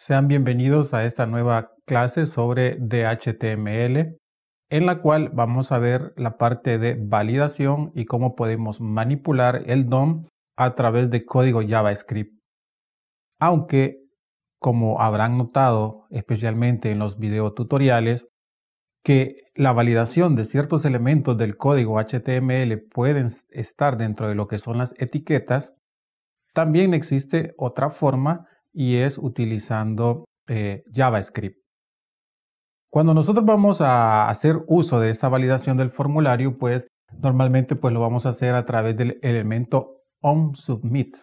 Sean bienvenidos a esta nueva clase sobre HTML, en la cual vamos a ver la parte de validación y cómo podemos manipular el DOM a través de código JavaScript. Aunque, como habrán notado, especialmente en los videotutoriales, que la validación de ciertos elementos del código HTML pueden estar dentro de lo que son las etiquetas, también existe otra forma y es utilizando JavaScript. Cuando nosotros vamos a hacer uso de esta validación del formulario, pues normalmente lo vamos a hacer a través del elemento onSubmit.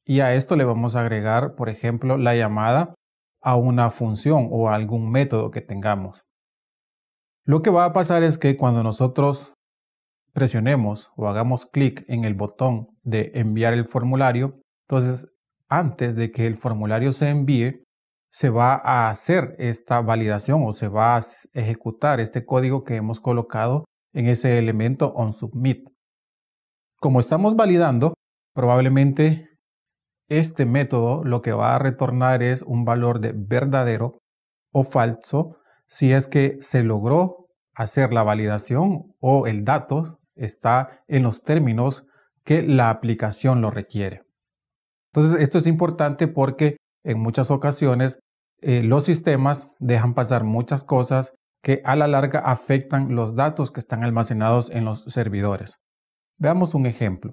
Y a esto le vamos a agregar, por ejemplo, la llamada a una función o a algún método que tengamos. Lo que va a pasar es que cuando nosotros presionemos o hagamos clic en el botón de enviar el formulario, entonces antes de que el formulario se envíe, se va a hacer esta validación o se va a ejecutar este código que hemos colocado en ese elemento onSubmit. Como estamos validando, probablemente este método lo que va a retornar es un valor de verdadero o falso si es que se logró hacer la validación o el dato está en los términos que la aplicación lo requiere. Entonces, esto es importante porque en muchas ocasiones los sistemas dejan pasar muchas cosas que a la larga afectan los datos que están almacenados en los servidores. Veamos un ejemplo.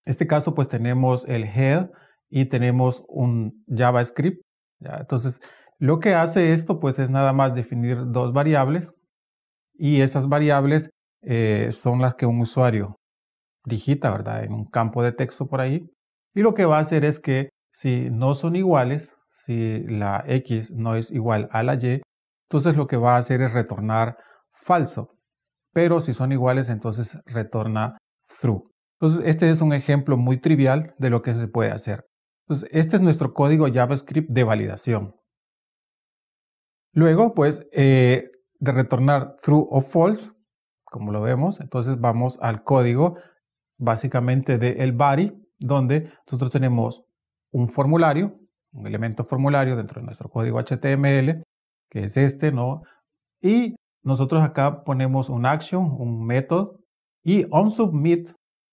En este caso, pues tenemos el head y tenemos un JavaScript. ¿Ya? Entonces, lo que hace esto, pues es nada más definir dos variables y esas variables son las que un usuario digita, ¿verdad? En un campo de texto por ahí. Y lo que va a hacer es que si no son iguales, si la X no es igual a la Y, entonces lo que va a hacer es retornar falso. Pero si son iguales, entonces retorna true. Entonces, este es un ejemplo muy trivial de lo que se puede hacer. Entonces, este es nuestro código JavaScript de validación. Luego, pues, de retornar true o false, como lo vemos, entonces vamos al código básicamente del body, donde nosotros tenemos un formulario, un elemento formulario dentro de nuestro código HTML, que es este, ¿no? Y nosotros acá ponemos un action, un método, y onSubmit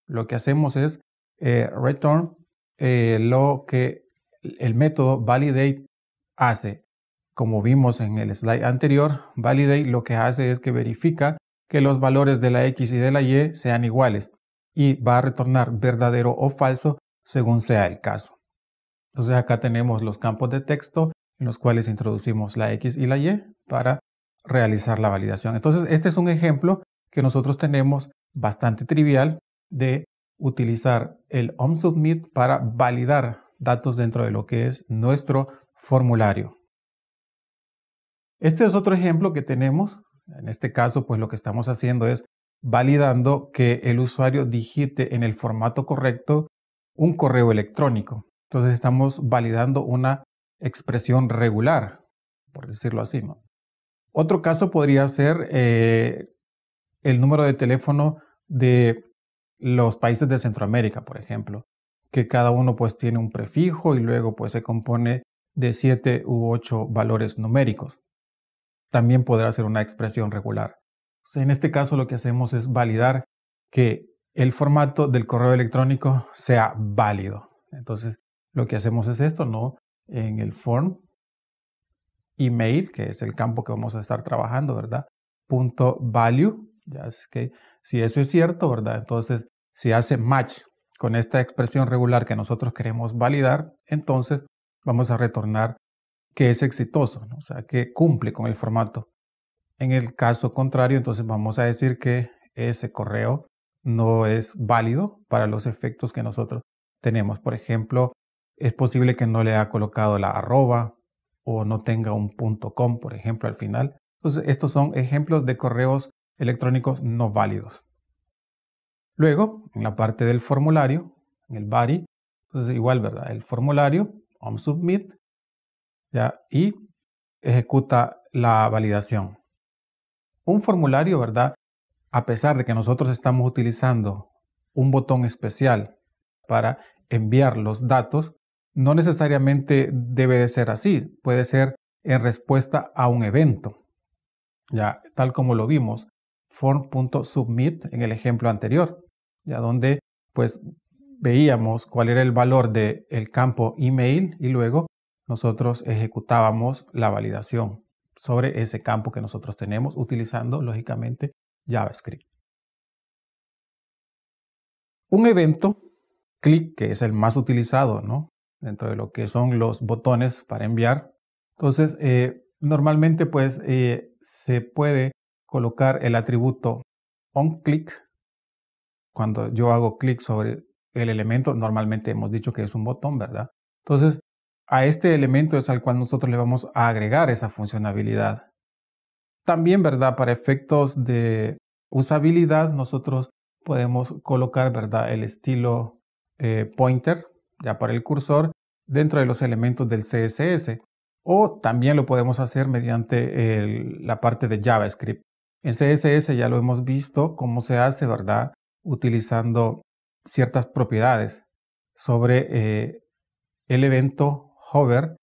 lo que hacemos es return lo que el método validate hace. Como vimos en el slide anterior, validate lo que hace es que verifica que los valores de la X y de la Y sean iguales y va a retornar verdadero o falso según sea el caso. Entonces acá tenemos los campos de texto en los cuales introducimos la X y la Y para realizar la validación. Entonces este es un ejemplo que nosotros tenemos bastante trivial de utilizar el onSubmit para validar datos dentro de lo que es nuestro formulario. Este es otro ejemplo que tenemos. En este caso, pues lo que estamos haciendo es validando que el usuario digite en el formato correcto un correo electrónico. Entonces estamos validando una expresión regular, por decirlo así, ¿no? Otro caso podría ser el número de teléfono de los países de Centroamérica, por ejemplo, que cada uno pues tiene un prefijo y luego pues se compone de 7 u 8 valores numéricos. También podrá ser una expresión regular. En este caso lo que hacemos es validar que el formato del correo electrónico sea válido. Entonces lo que hacemos es esto, ¿no? En el form email, que es el campo que vamos a estar trabajando, ¿verdad? .value, ya es que si eso es cierto, ¿verdad? Entonces si hace match con esta expresión regular que nosotros queremos validar, entonces vamos a retornar que es exitoso, ¿no? O sea, que cumple con el formato. En el caso contrario, entonces vamos a decir que ese correo no es válido para los efectos que nosotros tenemos. Por ejemplo, es posible que no le haya colocado la arroba o no tenga un .com, por ejemplo, al final. Entonces, estos son ejemplos de correos electrónicos no válidos. Luego, en la parte del formulario, en el body, entonces igual, ¿verdad? El formulario, onSubmit, ¿ya? Y ejecuta la validación. Un formulario, ¿verdad? A pesar de que nosotros estamos utilizando un botón especial para enviar los datos, no necesariamente debe de ser así, puede ser en respuesta a un evento. Ya, tal como lo vimos, form.submit en el ejemplo anterior, ya donde pues veíamos cuál era el valor del campo email y luego nosotros ejecutábamos la validación sobre ese campo que nosotros tenemos utilizando lógicamente JavaScript. Un evento, clic, que es el más utilizado, ¿no?, dentro de lo que son los botones para enviar. Entonces, normalmente pues se puede colocar el atributo onClick. Cuando yo hago clic sobre el elemento, normalmente hemos dicho que es un botón, ¿verdad? Entonces, a este elemento es al cual nosotros le vamos a agregar esa funcionalidad. También, ¿verdad?, para efectos de usabilidad, nosotros podemos colocar, ¿verdad?, el estilo pointer, ya para el cursor, dentro de los elementos del CSS. O también lo podemos hacer mediante la parte de JavaScript. En CSS ya lo hemos visto cómo se hace, ¿verdad?, utilizando ciertas propiedades sobre el evento hover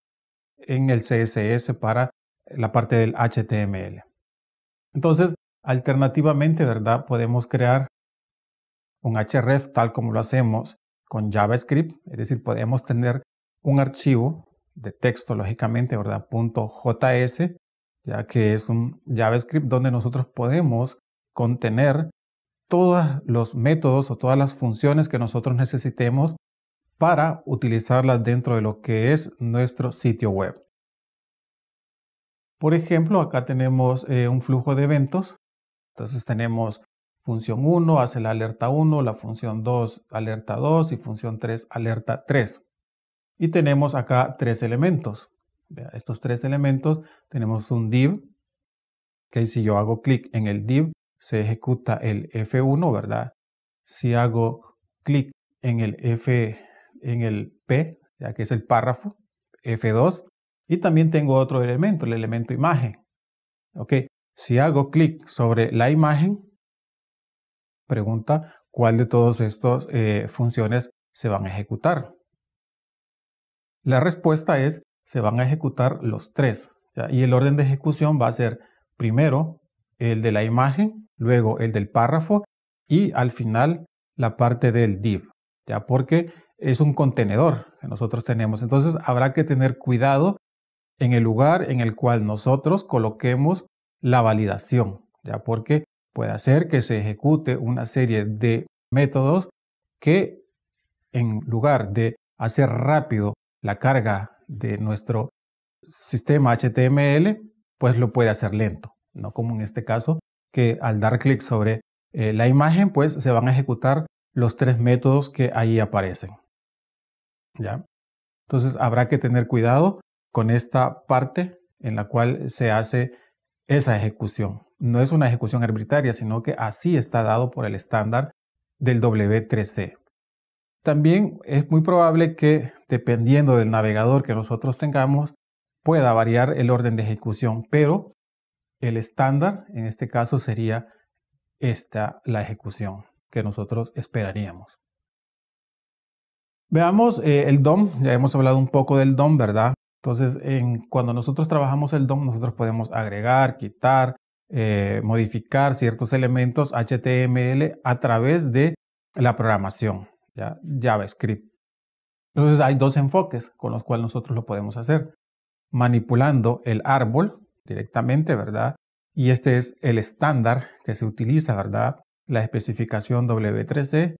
en el CSS para la parte del HTML. Entonces, alternativamente, ¿verdad?, podemos crear un href tal como lo hacemos con JavaScript, es decir, podemos tener un archivo de texto, lógicamente, ¿verdad?, .js, ya que es un JavaScript donde nosotros podemos contener todos los métodos o todas las funciones que nosotros necesitemos para utilizarlas dentro de lo que es nuestro sitio web. Por ejemplo, acá tenemos un flujo de eventos. Entonces tenemos función 1 hace la alerta 1, la función 2 alerta 2 y función 3 alerta 3. Y tenemos acá tres elementos. Vea, estos tres elementos tenemos un div, que si yo hago clic en el div se ejecuta el F1, ¿verdad? Si hago clic en el P, ya que es el párrafo, F2, y también tengo otro elemento, el elemento imagen. Ok, si hago clic sobre la imagen, pregunta cuál de todas estas funciones se van a ejecutar. La respuesta es, se van a ejecutar los tres, ¿ya? Y el orden de ejecución va a ser primero el de la imagen, luego el del párrafo y al final la parte del div, ¿ya? Porque es un contenedor que nosotros tenemos. Entonces habrá que tener cuidado en el lugar en el cual nosotros coloquemos la validación, ¿ya? Porque puede hacer que se ejecute una serie de métodos que en lugar de hacer rápido la carga de nuestro sistema HTML, pues lo puede hacer lento, no como en este caso, que al dar clic sobre la imagen, pues se van a ejecutar los tres métodos que ahí aparecen, ¿ya? Entonces habrá que tener cuidado con esta parte en la cual se hace esa ejecución. No es una ejecución arbitraria, sino que así está dado por el estándar del W3C. También es muy probable que, dependiendo del navegador que nosotros tengamos, pueda variar el orden de ejecución, pero el estándar en este caso sería esta la ejecución que nosotros esperaríamos. Veamos el DOM, ya hemos hablado un poco del DOM, ¿verdad? Entonces, cuando nosotros trabajamos el DOM, nosotros podemos agregar, quitar, modificar ciertos elementos HTML a través de la programación, ¿ya? JavaScript. Entonces, hay dos enfoques con los cuales nosotros lo podemos hacer. Manipulando el árbol directamente, ¿verdad? Y este es el estándar que se utiliza, ¿verdad? La especificación W3C,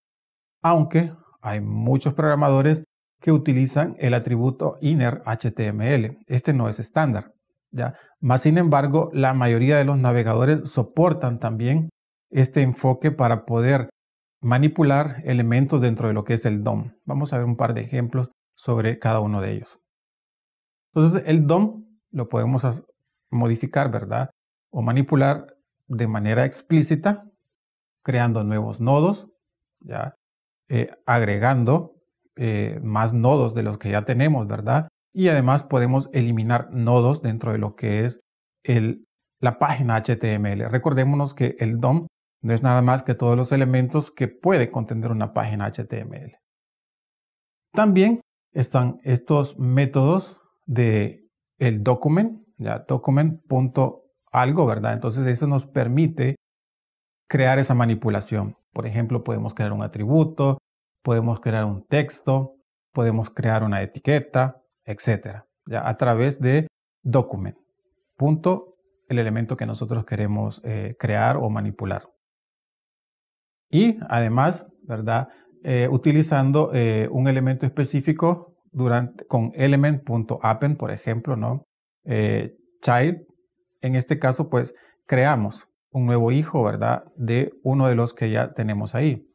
aunque hay muchos programadores que utilizan el atributo inner HTML. Este no es estándar, ¿ya? Más sin embargo, la mayoría de los navegadores soportan también este enfoque para poder manipular elementos dentro de lo que es el DOM. Vamos a ver un par de ejemplos sobre cada uno de ellos. Entonces, el DOM lo podemos modificar, ¿verdad? O manipular de manera explícita, creando nuevos nodos, ¿ya? Agregando más nodos de los que ya tenemos, ¿verdad? Y además podemos eliminar nodos dentro de lo que es la página HTML. Recordémonos que el DOM no es nada más que todos los elementos que puede contener una página HTML. También están estos métodos de el document, ya document.algo, ¿verdad? Entonces eso nos permite crear esa manipulación. Por ejemplo, podemos crear un atributo, podemos crear un texto, podemos crear una etiqueta, etcétera, ya a través de document, el elemento que nosotros queremos crear o manipular. Y además, ¿verdad? Utilizando un elemento específico con element.append, por ejemplo, ¿no? Child, en este caso, pues creamos un nuevo hijo, ¿verdad? De uno de los que ya tenemos ahí.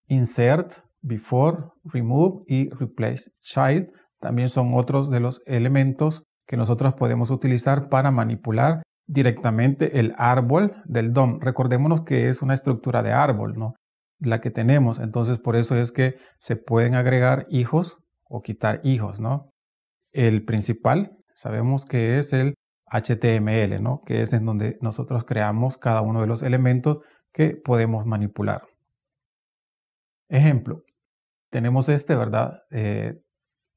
Insert, before, remove y replace child también son otros de los elementos que nosotros podemos utilizar para manipular directamente el árbol del DOM. Recordémonos que es una estructura de árbol, ¿no? La que tenemos. Entonces, por eso es que se pueden agregar hijos o quitar hijos, ¿no? El principal, sabemos que es el HTML, ¿no? Que es en donde nosotros creamos cada uno de los elementos que podemos manipular. Ejemplo, tenemos ¿verdad?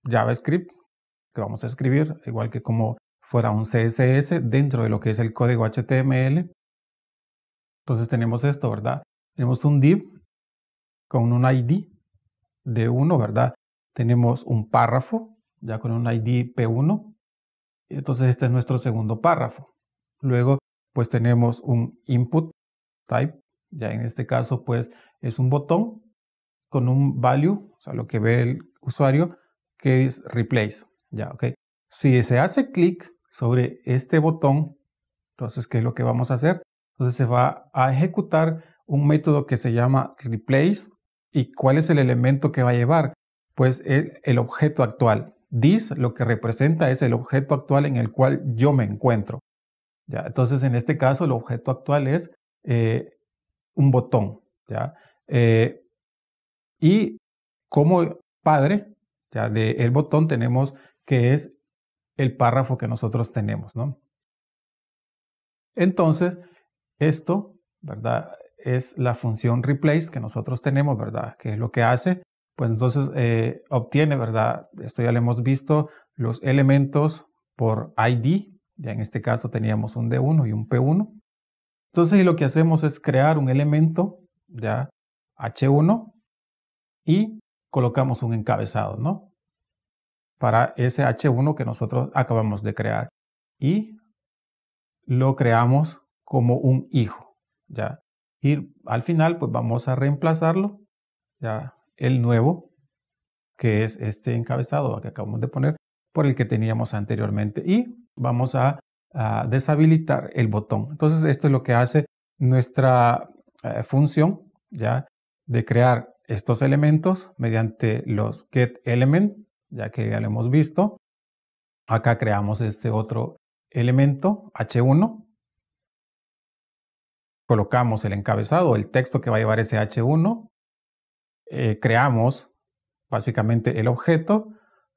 JavaScript que vamos a escribir, igual que como fuera un CSS dentro de lo que es el código HTML. Entonces tenemos esto, ¿verdad? Tenemos un div con un ID de 1, ¿verdad? Tenemos un párrafo, ya con un ID P1. Entonces este es nuestro segundo párrafo. Luego, pues tenemos un input type, ya en este caso, pues es un botón con un value, o sea, lo que ve el usuario, que es replace, ya, ok. Si se hace clic sobre este botón, entonces, ¿qué es lo que vamos a hacer? Entonces se va a ejecutar un método que se llama replace. ¿Y cuál es el elemento que va a llevar? Pues el objeto actual. This lo que representa es el objeto actual en el cual yo me encuentro. ¿Ya? Entonces, en este caso, el objeto actual es un botón. ¿Ya? Y como padre ya del botón tenemos que es el párrafo que nosotros tenemos, ¿no? Entonces, esto, ¿verdad? Es la función replace que nosotros tenemos, ¿verdad? ¿Qué es lo que hace? Pues entonces obtiene, ¿verdad? Esto ya lo hemos visto, los elementos por ID. Ya en este caso teníamos un D1 y un P1. Entonces lo que hacemos es crear un elemento, ya H1, y colocamos un encabezado, ¿no? Para ese H1 que nosotros acabamos de crear. Y lo creamos como un hijo, ¿ya? Y al final, pues vamos a reemplazarlo, ya, el nuevo, que es este encabezado que acabamos de poner, por el que teníamos anteriormente. Y vamos a deshabilitar el botón. Entonces, esto es lo que hace nuestra función, ya, de crear estos elementos mediante los getElement, ya que ya lo hemos visto. Acá creamos este otro elemento, H1. Colocamos el encabezado, el texto que va a llevar ese H1. Creamos básicamente el objeto.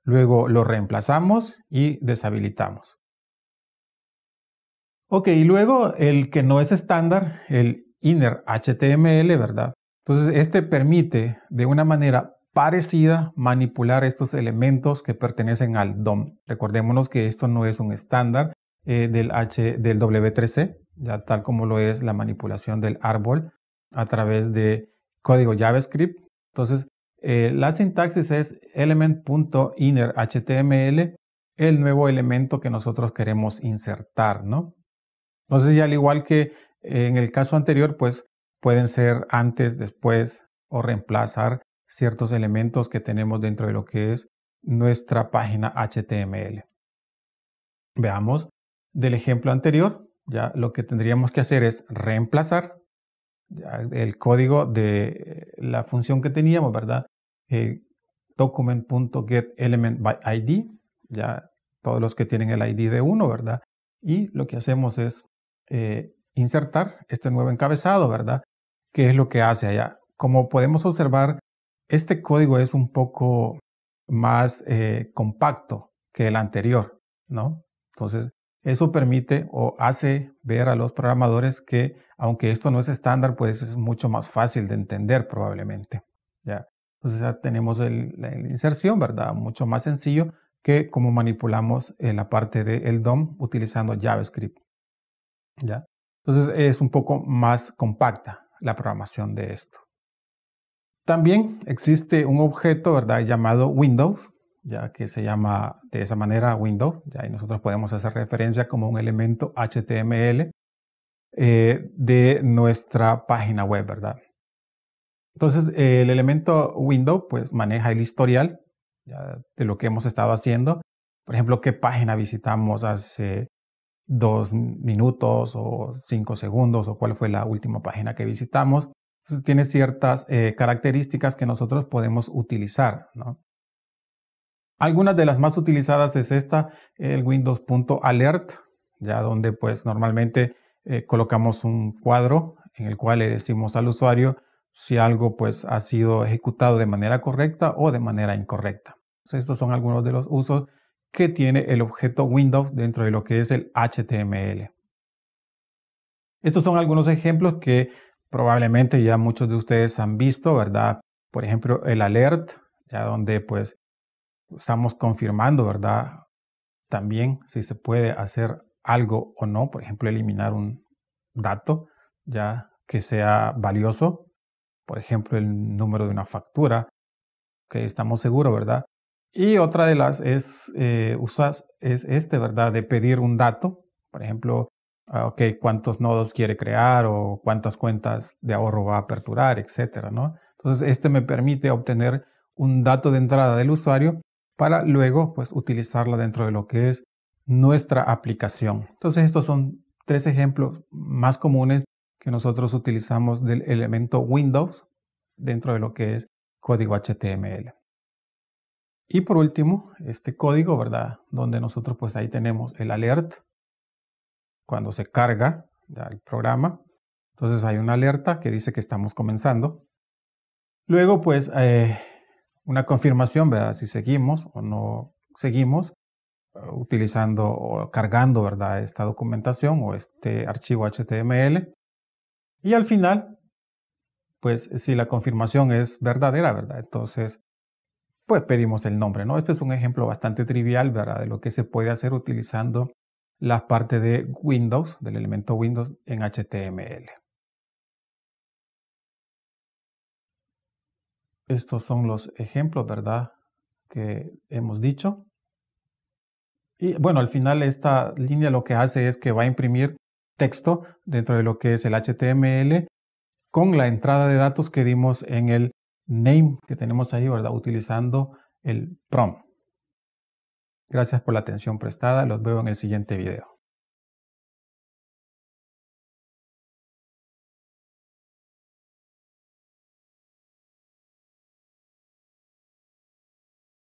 Luego lo reemplazamos y deshabilitamos. Ok, y luego el que no es estándar, el inner HTML, ¿verdad? Entonces, este permite de una manera parecida manipular estos elementos que pertenecen al DOM. Recordémonos que esto no es un estándar del W3C, ya tal como lo es la manipulación del árbol a través de código JavaScript. Entonces, la sintaxis es element.innerHTML, el nuevo elemento que nosotros queremos insertar, ¿no? Entonces, ya al igual que en el caso anterior, pues pueden ser antes, después o reemplazar ciertos elementos que tenemos dentro de lo que es nuestra página HTML. Veamos del ejemplo anterior, ya lo que tendríamos que hacer es reemplazar el código de la función que teníamos, ¿verdad? Document.getElementById, ya todos los que tienen el ID de 1, ¿verdad? Y lo que hacemos es insertar este nuevo encabezado, ¿verdad? ¿Qué es lo que hace allá? Como podemos observar, este código es un poco más compacto que el anterior, ¿no? Entonces, eso permite o hace ver a los programadores que, aunque esto no es estándar, pues es mucho más fácil de entender probablemente, ¿ya? Entonces ya tenemos la inserción, ¿verdad? Mucho más sencillo que cómo manipulamos la parte del DOM utilizando JavaScript, ¿ya? Entonces es un poco más compacta la programación de esto. También existe un objeto, ¿verdad?, llamado Windows, ya que se llama de esa manera Windows, ya, y nosotros podemos hacer referencia como un elemento HTML de nuestra página web, ¿verdad? Entonces, el elemento window pues maneja el historial ya, de lo que hemos estado haciendo. Por ejemplo, qué página visitamos hace 2 minutos o 5 segundos o cuál fue la última página que visitamos. Entonces, tiene ciertas características que nosotros podemos utilizar, ¿no? Algunas de las más utilizadas es esta, el Windows.alert, ya donde pues normalmente colocamos un cuadro en el cual le decimos al usuario si algo pues ha sido ejecutado de manera correcta o de manera incorrecta. Entonces, estos son algunos de los usos que tiene el objeto Windows dentro de lo que es el HTML. Estos son algunos ejemplos que probablemente ya muchos de ustedes han visto, ¿verdad? Por ejemplo, el alert, ya donde pues estamos confirmando, ¿verdad? También si se puede hacer algo o no, por ejemplo, eliminar un dato ya que sea valioso. Por ejemplo, el número de una factura, que estamos seguros, ¿verdad? Y otra de las es ¿verdad? De pedir un dato, por ejemplo, ok, cuántos nodos quiere crear o cuántas cuentas de ahorro va a aperturar, etcétera, ¿no? Entonces, este me permite obtener un dato de entrada del usuario para luego, pues, utilizarlo dentro de lo que es nuestra aplicación. Entonces, estos son 3 ejemplos más comunes que nosotros utilizamos del elemento Windows dentro de lo que es código HTML. Y por último, este código, ¿verdad? Donde nosotros pues ahí tenemos el alert cuando se carga ya el programa. Entonces hay una alerta que dice que estamos comenzando. Luego pues una confirmación, ¿verdad? Si seguimos o no seguimos utilizando o cargando, ¿verdad? Esta documentación o este archivo HTML. Y al final, pues si la confirmación es verdadera, ¿verdad? Entonces, pues pedimos el nombre, ¿no? Este es un ejemplo bastante trivial, ¿verdad? De lo que se puede hacer utilizando la parte de Windows, del elemento Windows en HTML. Estos son los ejemplos, ¿verdad?, que hemos dicho. Y bueno, al final esta línea lo que hace es que va a imprimir texto dentro de lo que es el HTML con la entrada de datos que dimos en el name que tenemos ahí, ¿verdad?, utilizando el prompt. Gracias por la atención prestada. Los veo en el siguiente video.